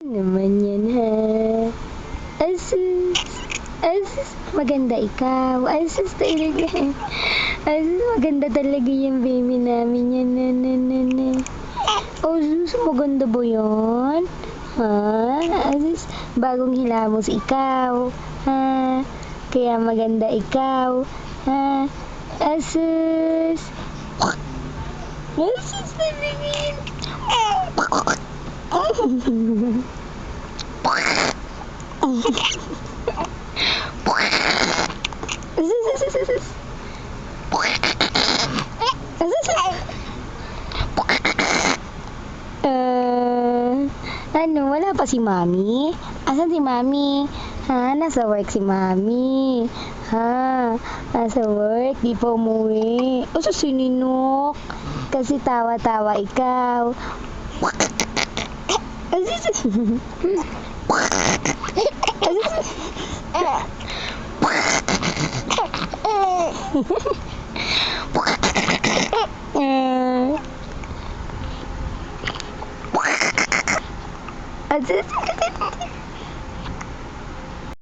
naman yan, ha? Asus! Asus! Maganda ikaw. Asus talaga. Asus, maganda talaga yung baby namin yan. Na. Asus, maganda ba yan? Ha? Asus, bagong hilamos ikaw. Ha? Kaya maganda ikaw. Ha? Asus! Asus talaga yan. Ano, wala pa si Mami? Asan si Mami? Ha, nasa work si Mami. Ha, nasa work, di pa umuwi. O sa sininok. Kasi tawa-tawa ikaw.